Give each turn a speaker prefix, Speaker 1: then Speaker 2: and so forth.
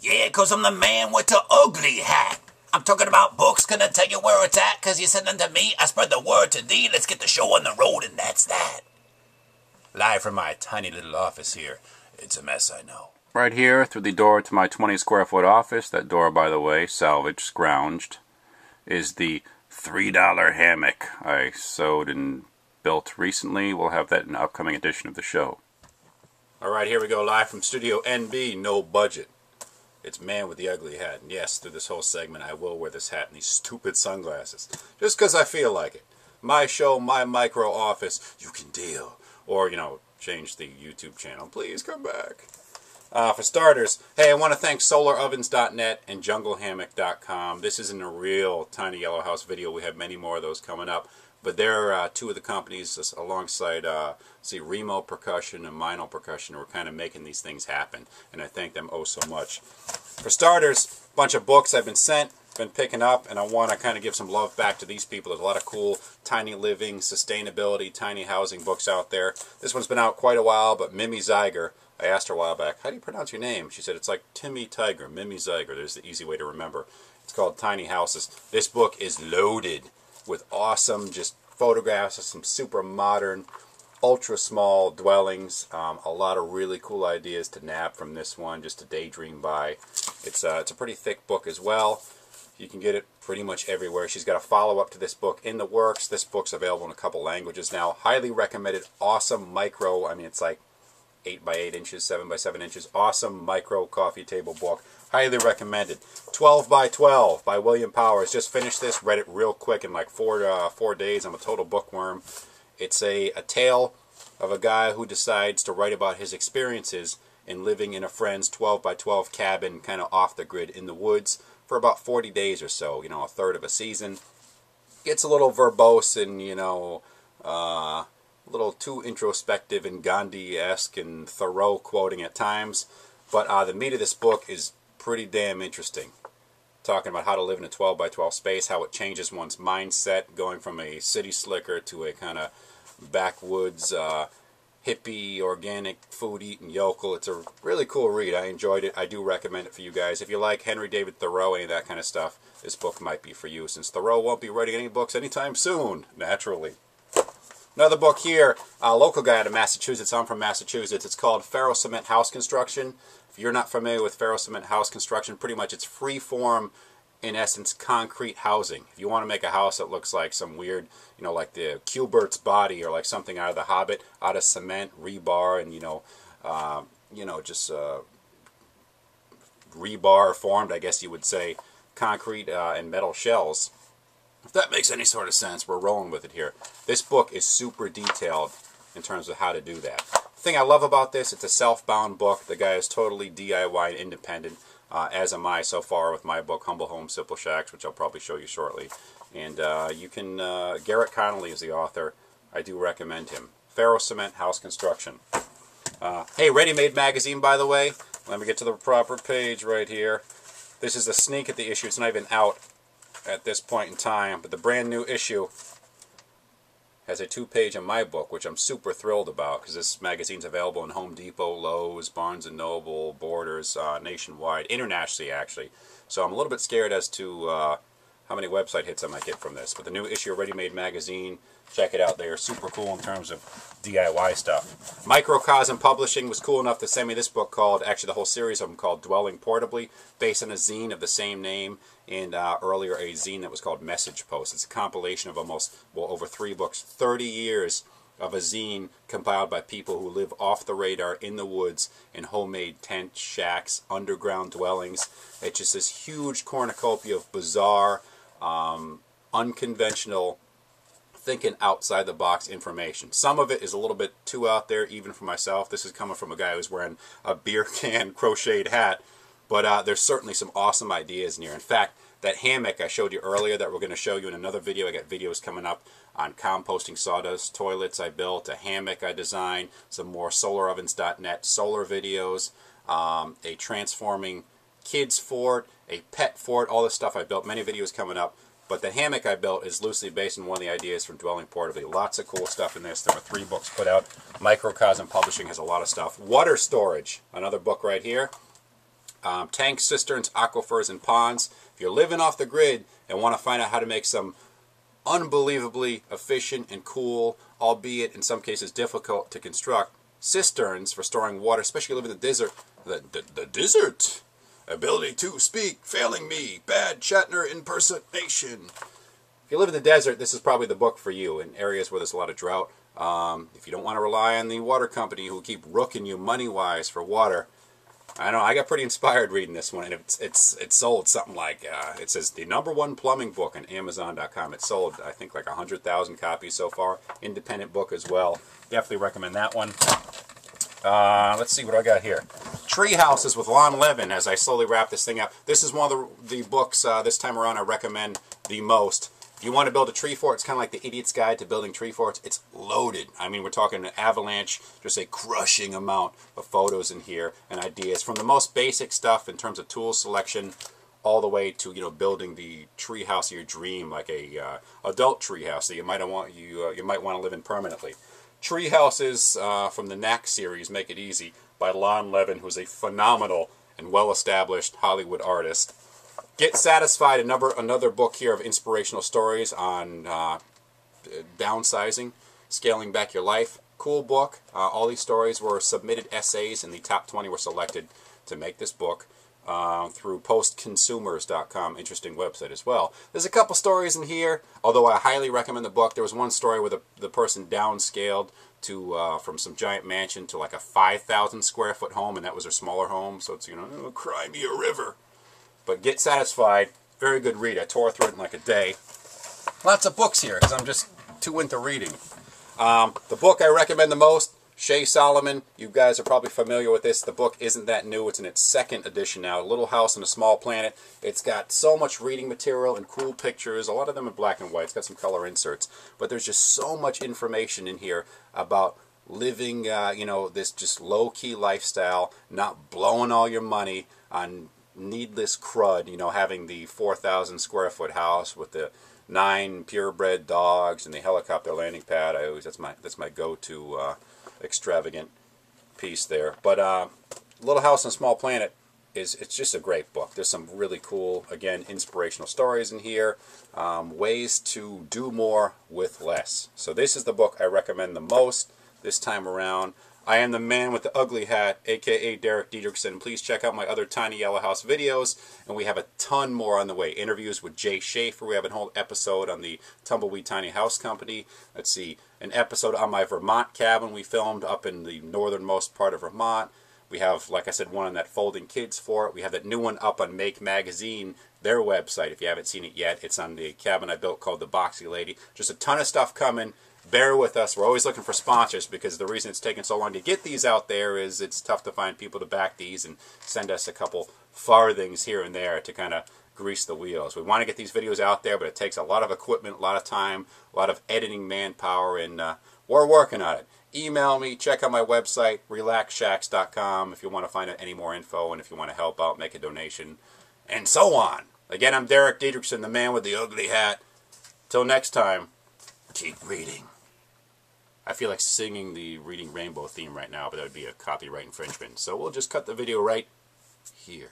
Speaker 1: Yeah, 'cause I'm the man with the ugly hat. I'm talking about books, gonna tell you where it's at, 'cause you send them to me, I spread the word to thee, let's get the show on the road, and that's that. Live from my tiny little office here. It's a mess, I know.
Speaker 2: Right here, through the door to my 20 square foot office, that door, by the way, salvaged, scrounged, is the $3 hammock I sewed and built recently. We'll have that in an upcoming edition of the show. Alright, here we go, live from Studio NB, no budget. It's Man with the Ugly Hat, and yes, through this whole segment I will wear this hat and these stupid sunglasses, just because I feel like it. My show, my micro office, you can deal. Or, you know, change the YouTube channel. Please come back. For starters, hey, I want to thank SolarOvens.net and JungleHammock.com. This isn't a real Tiny Yellow House video. We have many more of those coming up. But they're two of the companies alongside, Remo Percussion and Mino Percussion who are kind of making these things happen. And I thank them oh so much. For starters, a bunch of books I've been sent, been picking up, and I want to kind of give some love back to these people. There's a lot of cool tiny living, sustainability, tiny housing books out there. This one's been out quite a while, but Mimi Zeiger, I asked her a while back, how do you pronounce your name? She said it's like Timmy Tiger, Mimi Zeiger. There's the easy way to remember. It's called Tiny Houses. This book is loaded with awesome just photographs of some super modern, ultra small dwellings. A lot of really cool ideas to nab from this one, just to daydream by. It's a pretty thick book as well. You can get it pretty much everywhere. She's got a follow-up to this book in the works. This book's available in a couple languages now. Highly recommended. Awesome micro, I mean it's like 8 by 8 inches, 7 by 7 inches. Awesome micro coffee table book. Highly recommended. 12 by 12 by William Powers. Just finished this. Read it real quick in like 4 days. I'm a total bookworm. It's a tale of a guy who decides to write about his experiences in living in a friend's 12 by 12 cabin kind of off the grid in the woods for about 40 days or so. You know, a third of a season. Gets a little verbose and, you know, a little too introspective and Gandhi-esque and Thoreau quoting at times. But the meat of this book is pretty damn interesting. Talking about how to live in a 12 by 12 space, how it changes one's mindset, going from a city slicker to a kind of backwoods, hippie, organic, food-eating yokel. It's a really cool read. I enjoyed it. I do recommend it for you guys. If you like Henry David Thoreau, any of that kind of stuff, this book might be for you, since Thoreau won't be writing any books anytime soon, naturally. Another book here, a local guy out of Massachusetts. I'm from Massachusetts. It's called Ferrocement House Construction. If you're not familiar with Ferrocement House Construction, pretty much it's free-form, in essence, concrete housing. If you want to make a house that looks like some weird, you know, like the Q-Bert's body or like something out of The Hobbit, out of cement, rebar, and, just rebar formed, I guess you would say, concrete and metal shells. If that makes any sort of sense, we're rolling with it here. This book is super detailed in terms of how to do that. The thing I love about this, it's a self-bound book. The guy is totally DIY and independent, as am I so far with my book, Humble Homes, Simple Shacks, which I'll probably show you shortly. And you can, Garrett Connelly is the author. I do recommend him. Ferrocement House Construction. Hey, Readymade Magazine, by the way. Let me get to the proper page right here. This is a sneak at the issue. It's not even out at this point in time, but the brand new issue has a 2-page of my book, which I'm super thrilled about, because this magazine's available in Home Depot, Lowe's, Barnes & Noble, Borders, nationwide, internationally actually. So I'm a little bit scared as to how many website hits I might get from this. But the new issue of Readymade Magazine, check it out. They are super cool in terms of DIY stuff. Microcosm Publishing was cool enough to send me this book called, actually the whole series of them called Dwelling Portably, based on a zine of the same name, and earlier a zine that was called Message Post. It's a compilation of almost, well, over 3 books, 30 years of a zine compiled by people who live off the radar in the woods in homemade tent shacks, underground dwellings. It's just this huge cornucopia of bizarre, unconventional, thinking outside the box information. Some of it is a little bit too out there even for myself. This is coming from a guy who's wearing a beer can crocheted hat. But there's certainly some awesome ideas in here. In fact, that hammock I showed you earlier that we're going to show you in another video, I got videos coming up on composting sawdust toilets I built, a hammock I designed, some more SolarOvens.net solar videos, a transforming kids fort, a pet fort, all this stuff I built, many videos coming up. But the hammock I built is loosely based on one of the ideas from Dwelling Portably. Lots of cool stuff in this. There were 3 books put out. Microcosm Publishing has a lot of stuff. Water Storage, another book right here. tanks, cisterns, aquifers, and ponds. If you're living off the grid and want to find out how to make some unbelievably efficient and cool, albeit in some cases difficult to construct, cisterns for storing water, especially if you live in the desert. The desert! Ability to speak, failing me, bad Shatner impersonation. If you live in the desert, this is probably the book for you in areas where there's a lot of drought. If you don't want to rely on the water company who keep rooking you money-wise for water, I don't know, I got pretty inspired reading this one, and it's sold something like, it says the #1 plumbing book on Amazon.com. It's sold, I think, like 100,000 copies so far. Independent book as well. Definitely recommend that one. Let's see what I got here. Treehouses with Levin, as I slowly wrap this thing up. This is one of the books this time around I recommend the most. If you want to build a tree fort, it's kind of like the Idiot's Guide to Building Tree Forts. It's loaded. I mean, we're talking an avalanche, just a crushing amount of photos in here and ideas. From the most basic stuff in terms of tool selection all the way to, you know, building the tree house of your dream, like a adult tree house that you might want to live in permanently. Tree houses from the Knack series, Make It Easy, by Levin, who's a phenomenal and well-established Hollywood artist. Get Satisfied, another book here of inspirational stories on downsizing, scaling back your life. Cool book. All these stories were submitted essays, and the top 20 were selected to make this book through postconsumers.com. Interesting website as well. There's a couple stories in here, although I highly recommend the book. There was one story where the person downscaled to from some giant mansion to like a 5,000 square foot home, and that was her smaller home, so it's, you know, oh, cry me a river. But Get Satisfied, very good read. I tore through it in like a day. Lots of books here because I'm just too into reading. The book I recommend the most, Shay Solomon. You guys are probably familiar with this. The book isn't that new. It's in its second edition now. Little House on a Small Planet. It's got so much reading material and cool pictures. A lot of them in black and white. It's got some color inserts. But there's just so much information in here about living, you know, this just low-key lifestyle, not blowing all your money on needless crud, you know, having the 4,000 square foot house with the 9 purebred dogs and the helicopter landing pad. That's my go-to extravagant piece there. But Little House on a Small Planet it's just a great book. There's some really cool, again, inspirational stories in here, ways to do more with less. So this is the book I recommend the most this time around. I am the man with the ugly hat, aka Derek Diedricksen. Please check out my other Tiny Yellow House videos, and we have a ton more on the way. Interviews with Jay Schaefer. We have a whole episode on the Tumbleweed Tiny House Company. Let's see, an episode on my Vermont cabin we filmed up in the northernmost part of Vermont. We have, like I said, one on that folding kids fort. We have that new one up on Readymade Magazine, their website. If you haven't seen it yet, it's on the cabin I built called the Boxy Lady. Just a ton of stuff coming. Bear with us. We're always looking for sponsors because the reason it's taken so long to get these out there is it's tough to find people to back these and send us a couple farthings here and there to kind of grease the wheels. We want to get these videos out there, but it takes a lot of equipment, a lot of time, a lot of editing manpower, and we're working on it. Email me, check out my website, relaxshacks.com, if you want to find out any more info and if you want to help out, make a donation, and so on. Again, I'm Derek Diedricksen, the man with the ugly hat. Till next time, keep reading. I feel like singing the Reading Rainbow theme right now, but that would be a copyright infringement. So we'll just cut the video right here.